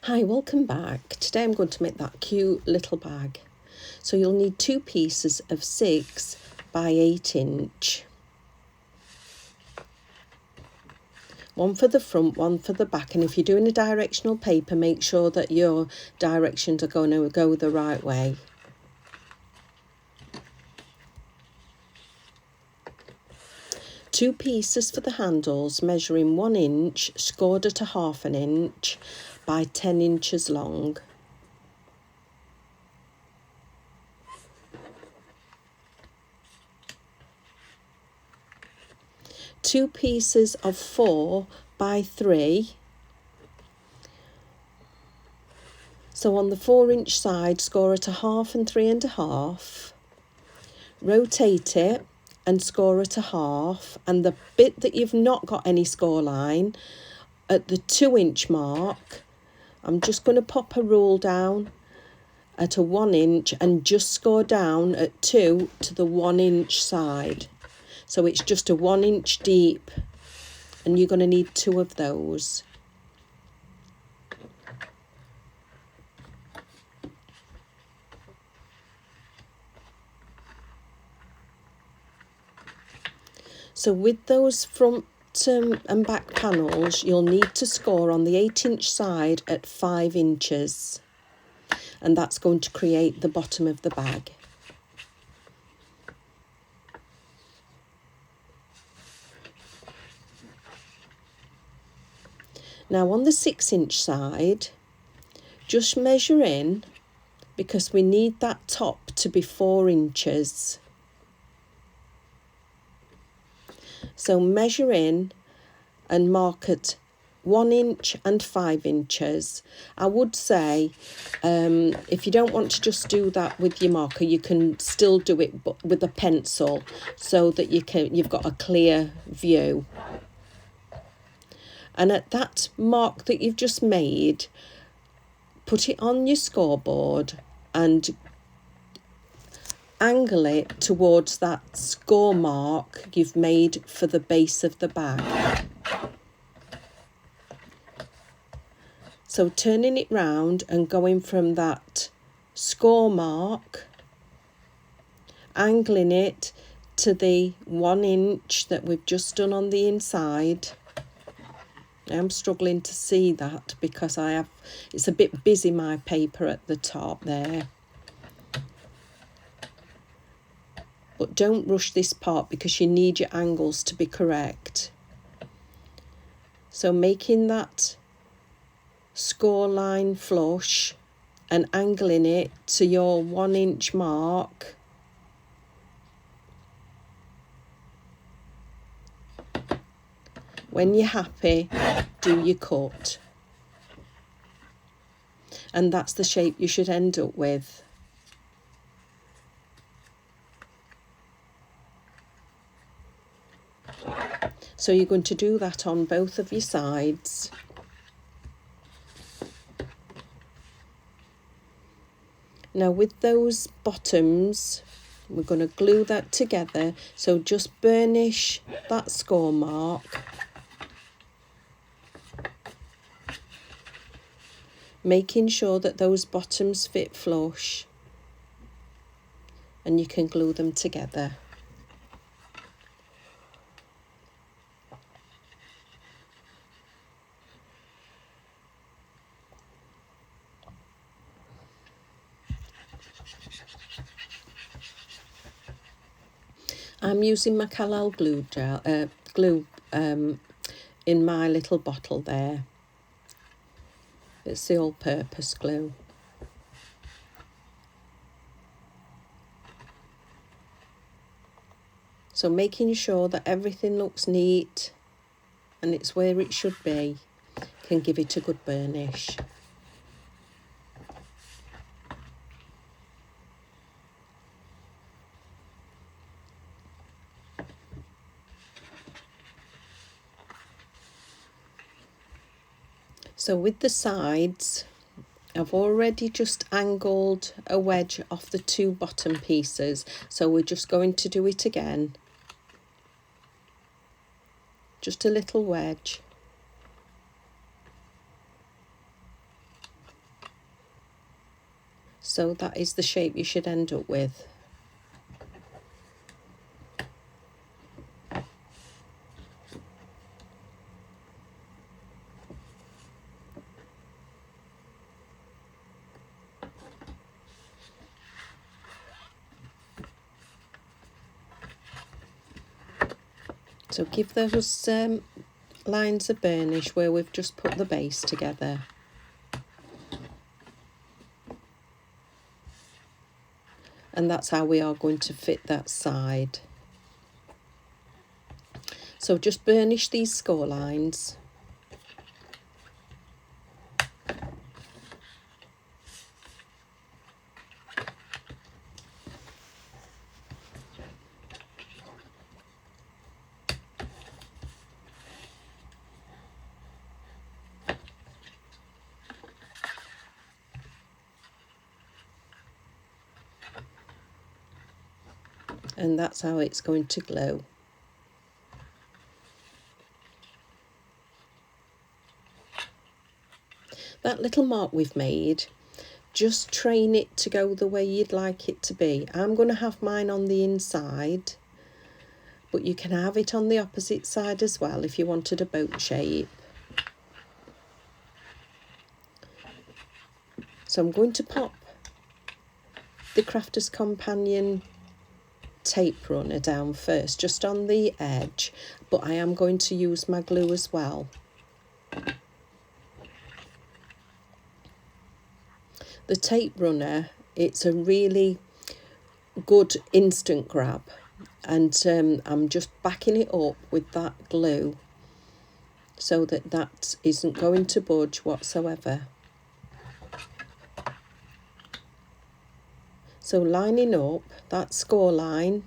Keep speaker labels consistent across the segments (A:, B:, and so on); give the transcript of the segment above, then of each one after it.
A: Hi, welcome back. Today I'm going to make that cute little bag. So you'll need 2 pieces of 6 by 8 inch. One for the front, one for the back, and if you're doing a directional paper, make sure that your directions are going to go the right way. Two pieces for the handles, measuring 1 inch, scored at 1/2 inch by 10 inches long. Two pieces of 4 by 3. So on the 4 inch side, score at 1/2 and 3.5. Rotate it and score at 1/2. And the bit that you've not got any score line, at the 2 inch mark, I'm just going to pop a rule down at a 1 inch and just score down at 2 to the 1 inch side. So it's just a 1 inch deep, and you're going to need 2 of those. So with those front and back panels, you'll need to score on the 8 inch side at 5 inches. And that's going to create the bottom of the bag. Now on the 6 inch side, just measure in, because we need that top to be 4 inches. So measure in and mark at 1 inch and 5 inches. I would say if you don't want to just do that with your marker, you can still do it with a pencil so that you've got a clear view. And at that mark that you've just made, put it on your scoreboard and angle it towards that score mark you've made for the base of the bag. So turning it round and going from that score mark, angling it to the 1 inch that we've just done on the inside. I'm struggling to see that because it's a bit busy, my paper at the top there. But don't rush this part because you need your angles to be correct. So making that score line flush and angling it to your 1 inch mark. When you're happy, do your cut. And that's the shape you should end up with. So you're going to do that on both of your sides. Now with those bottoms, we're going to glue that together. So just burnish that score mark. Making sure that those bottoms fit flush. And you can glue them together. I'm using my Kalal glue in my little bottle there. It's the all-purpose glue. So making sure that everything looks neat and it's where it should be can give it a good burnish. So with the sides, I've already just angled a wedge off the 2 bottom pieces. So we're just going to do it again. Just a little wedge. So that is the shape you should end up with. So give those lines of burnish where we've just put the base together. And that's how we are going to fit that side. So just burnish these score lines. And that's how it's going to glow. That little mark we've made, just train it to go the way you'd like it to be. I'm going to have mine on the inside, but you can have it on the opposite side as well if you wanted a boat shape. So I'm going to pop the Crafter's Companion tape runner down first, just on the edge, but I am going to use my glue as well. The tape runner, it's a really good instant grab, and I'm just backing it up with that glue so that that isn't going to budge whatsoever. So lining up that score line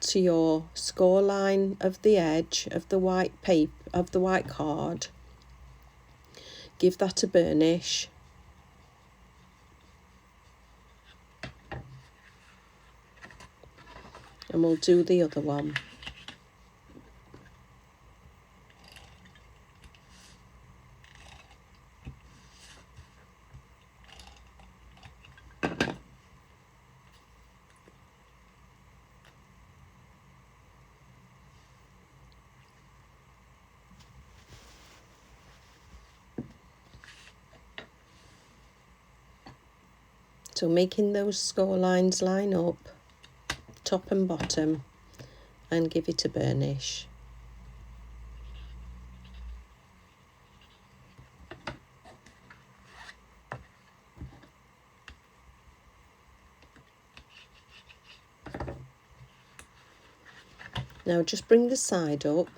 A: to your score line of the edge of the white paper, of the white card, give that a burnish. And we'll do the other one. So making those score lines line up, top and bottom, and give it a burnish. Now just bring the side up,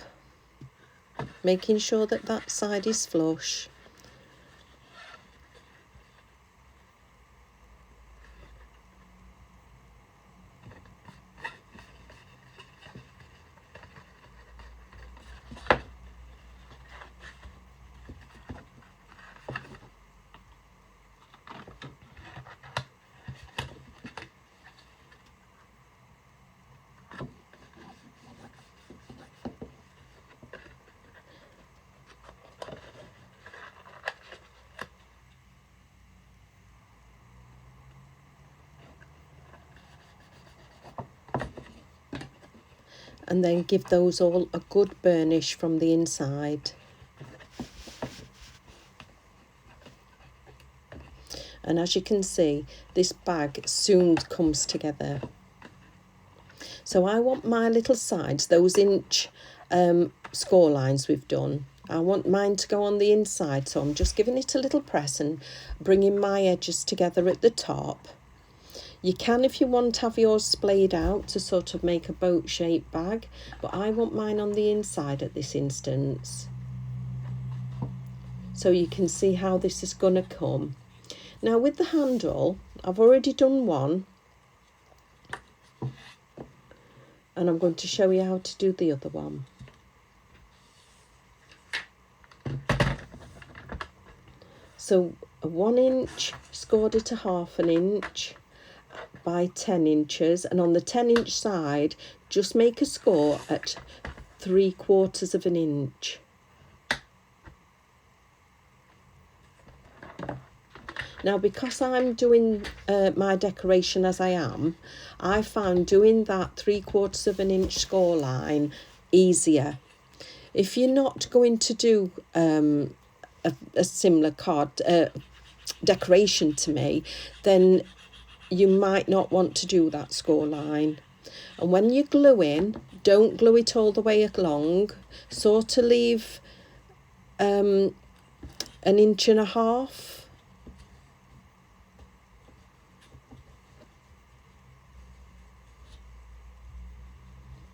A: making sure that that side is flush. And then give those all a good burnish from the inside. And as you can see, this bag soon comes together. So I want my little sides, those inch score lines we've done, I want mine to go on the inside. So I'm just giving it a little press and bringing my edges together at the top. You can, if you want, have yours splayed out to sort of make a boat shaped bag, but I want mine on the inside at this instance. So you can see how this is going to come. Now with the handle, I've already done one, and I'm going to show you how to do the other one. So a 1 inch, scored it a 1/2 inch by 10 inches, and on the 10-inch side just make a score at 3/4 of an inch. Now, because I'm doing my decoration as I am, I found doing that 3/4 of an inch score line easier. If you're not going to do a similar card decoration to me, then you might not want to do that score line. And when you're gluing, don't glue it all the way along. Sort of leave 1.5 inches.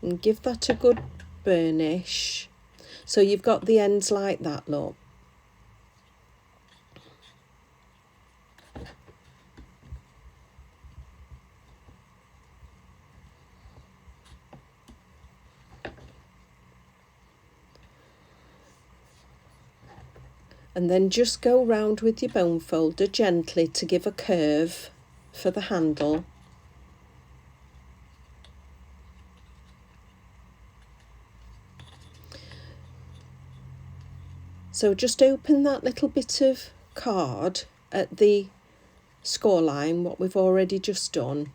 A: And give that a good burnish. So you've got the ends like that, look. And then just go round with your bone folder gently to give a curve for the handle. So just open that little bit of card at the score line, what we've already just done.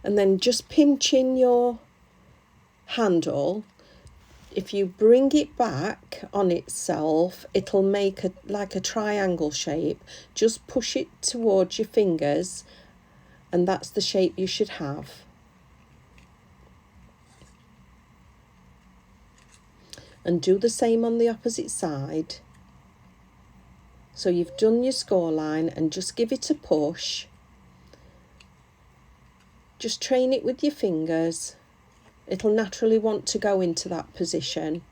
A: And then just pinch in your handle. If you bring it back on itself, it'll make like a triangle shape. Just push it towards your fingers, and that's the shape you should have. And do the same on the opposite side. So you've done your score line, and just give it a push. Just train it with your fingers. It'll naturally want to go into that position.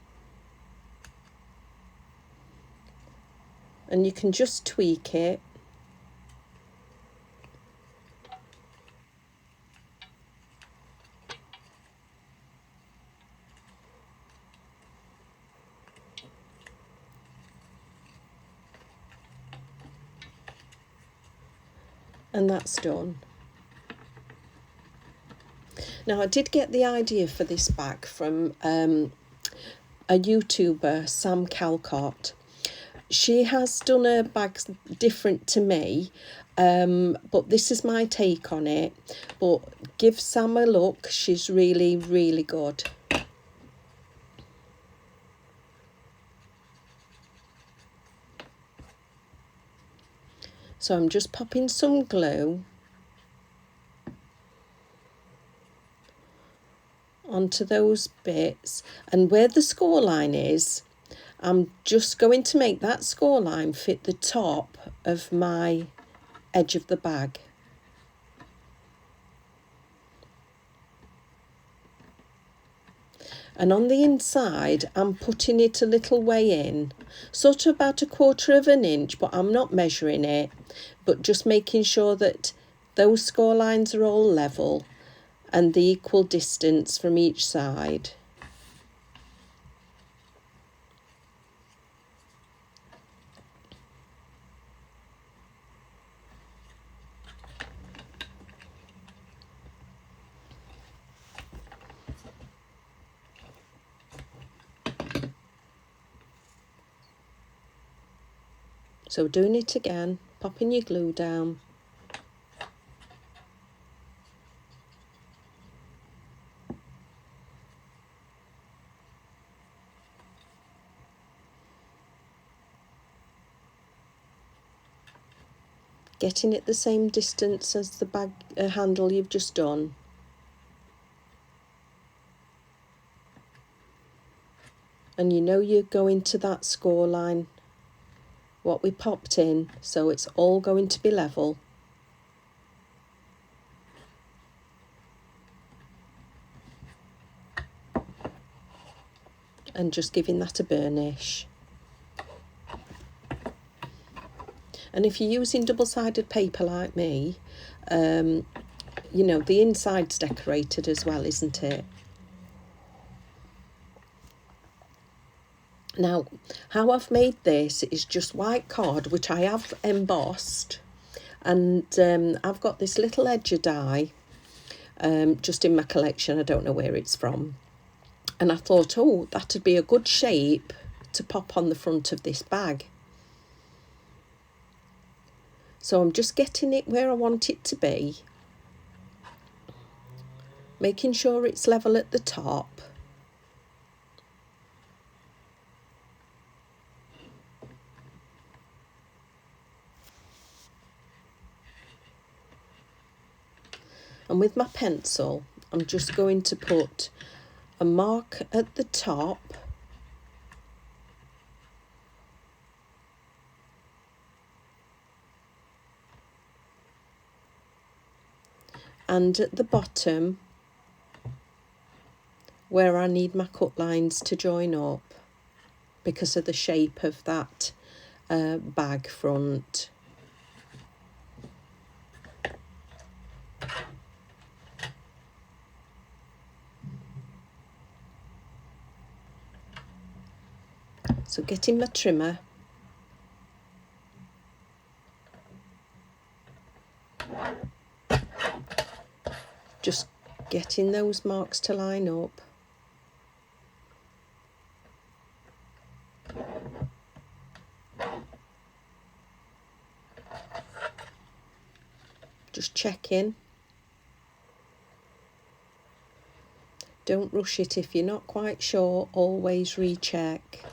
A: And you can just tweak it. And that's done. Now, I did get the idea for this bag from a YouTuber, Sam Calcott. She has done her bags different to me, but this is my take on it. But give Sam a look. She's really, really good. So I'm just popping some glue onto those bits, and where the score line is, I'm just going to make that score line fit the top of my edge of the bag. And on the inside, I'm putting it a little way in, sort of about 1/4 of an inch, but I'm not measuring it, but just making sure that those score lines are all level and the equal distance from each side. So doing it again, popping your glue down. Getting it the same distance as the bag handle you've just done. And you know you're going to that score line, what we popped in, so it's all going to be level. And just giving that a burnish. And if you're using double-sided paper like me, you know, the inside's decorated as well, isn't it? Now, how I've made this is just white card, which I have embossed. And I've got this little edger die just in my collection. I don't know where it's from. And I thought, oh, that'd be a good shape to pop on the front of this bag. So I'm just getting it where I want it to be, making sure it's level at the top. And with my pencil, I'm just going to put a mark at the top, and at the bottom where I need my cut lines to join up because of the shape of that bag front. So getting my trimmer, just getting those marks to line up. Just checking. Don't rush it if you're not quite sure, always recheck.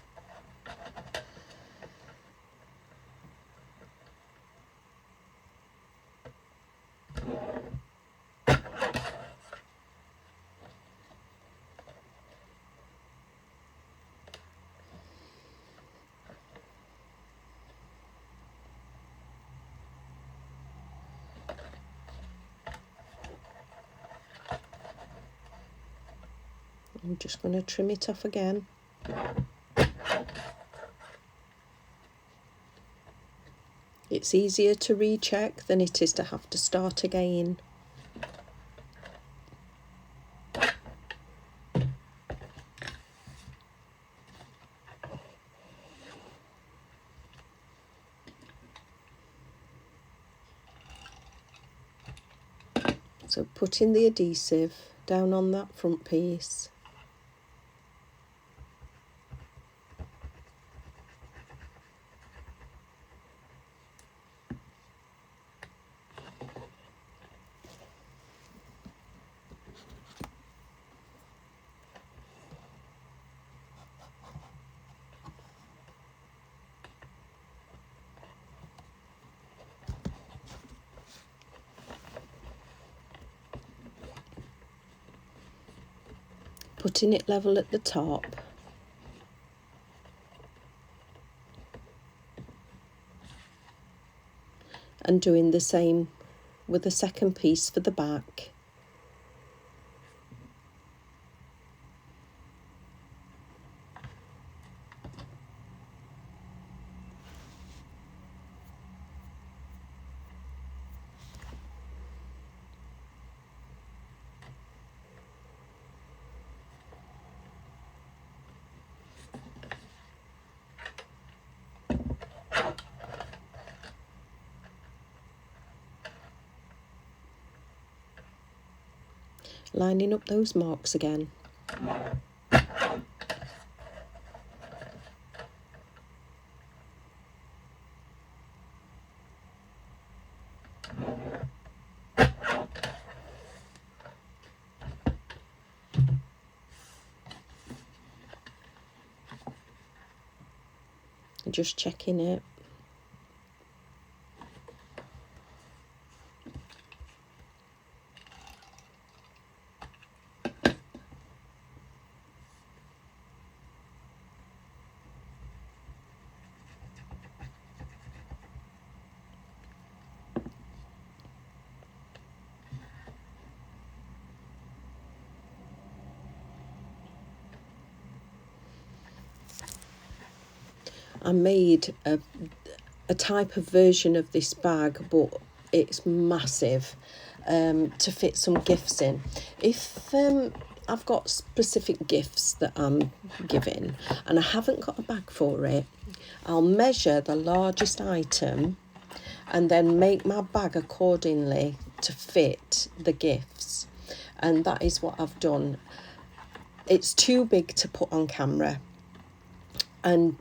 A: I'm just going to trim it off again. It's easier to recheck than it is to have to start again. So putting the adhesive down on that front piece. Putting it level at the top. And doing the same with the second piece for the back. Lining up those marks again. Just checking it. I made a type of version of this bag, but it's massive, to fit some gifts in. If I've got specific gifts that I'm giving and I haven't got a bag for it, I'll measure the largest item and then make my bag accordingly to fit the gifts. And that is what I've done. it's too big to put on camera, and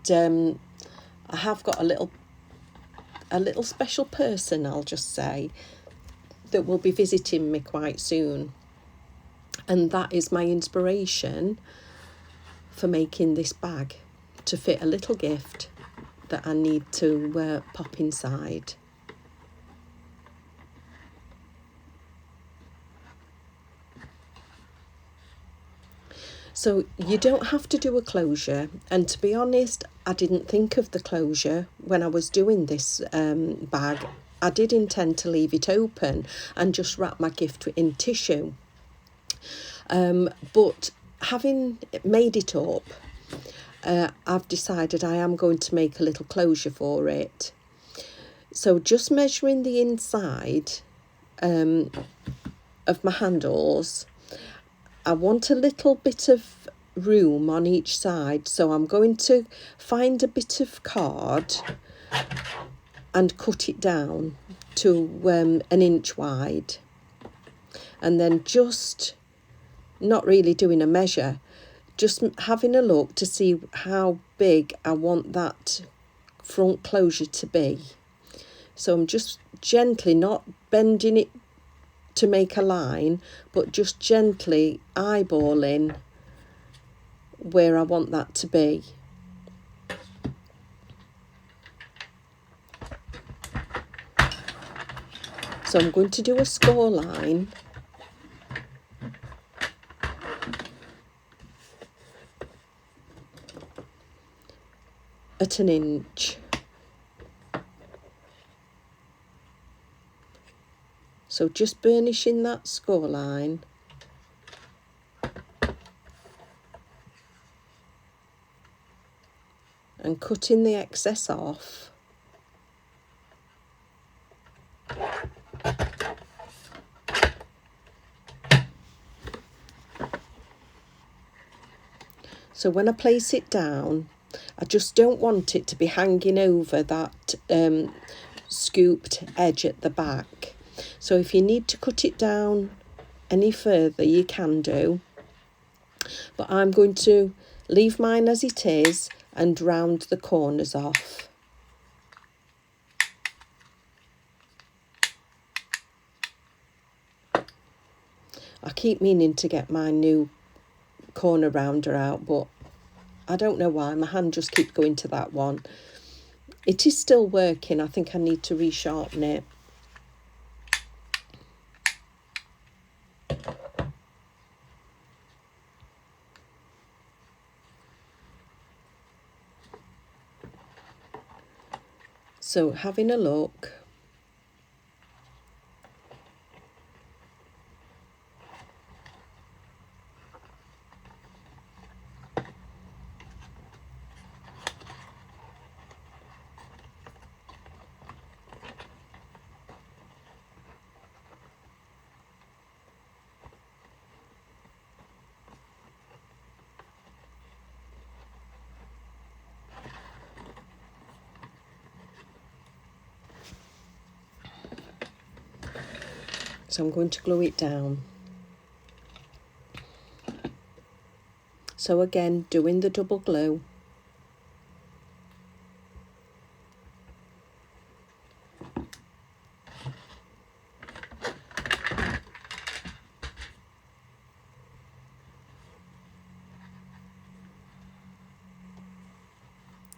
A: I have got a little special person, I'll just say, that will be visiting me quite soon, and that is my inspiration for making this bag, to fit a little gift that I need to pop inside. So you don't have to do a closure, and to be honest, I didn't think of the closure when I was doing this bag. I did intend to leave it open and just wrap my gift in tissue, but having made it up, I've decided I am going to make a little closure for it. So just measuring the inside of my handles, I want a little bit of room on each side, so I'm going to find a bit of card and cut it down to 1 inch wide, and then just not really doing a measure, just having a look to see how big I want that front closure to be. So I'm just gently, not bending it to make a line, but just gently eyeballing where I want that to be. So I'm going to do a score line at 1 inch. So just burnishing that score line, and cutting the excess off. So when I place it down, I just don't want it to be hanging over that scooped edge at the back. So if you need to cut it down any further, you can do. But I'm going to leave mine as it is and round the corners off. I keep meaning to get my new corner rounder out, but I don't know why, my hand just keeps going to that one. It is still working. I think I need to resharpen it. So having a look, so I'm going to glue it down. So again, doing the double glue.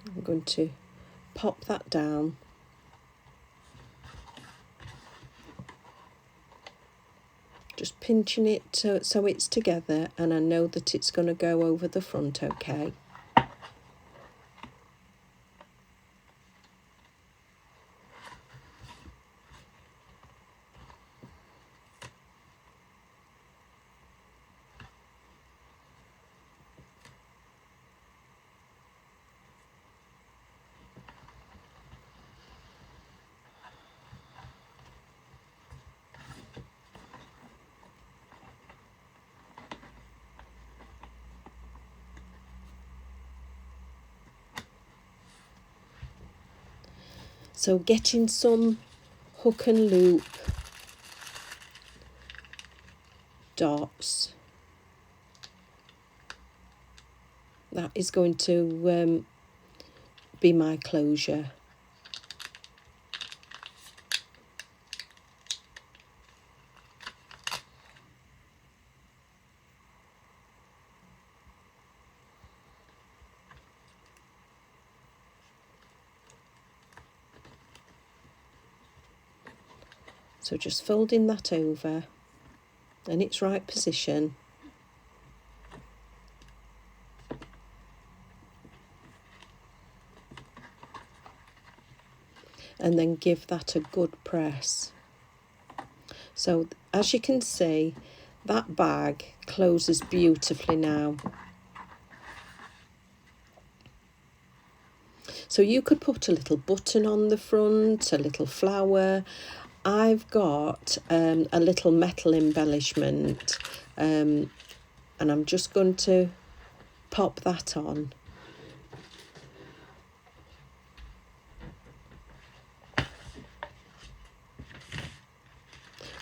A: I'm going to pop that down. Just pinching it so it's together, and I know that it's going to go over the front okay. So getting some hook and loop dots That is going to be my closure. So just folding that over in its right position. And then give that a good press. So as you can see, that bag closes beautifully now. So you could put a little button on the front, a little flower. I've got a little metal embellishment, and I'm just going to pop that on.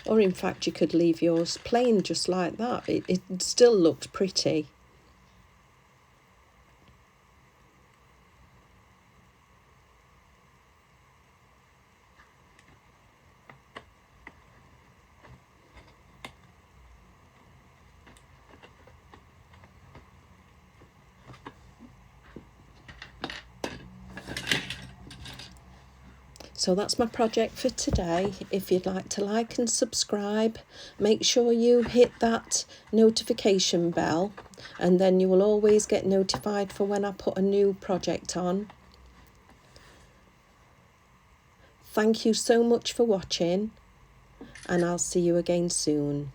A: Or in fact, you could leave yours plain just like that. It still looks pretty. So that's my project for today. If you'd like and subscribe, make sure you hit that notification bell, and then you will always get notified for when I put a new project on. Thank you so much for watching, and I'll see you again soon.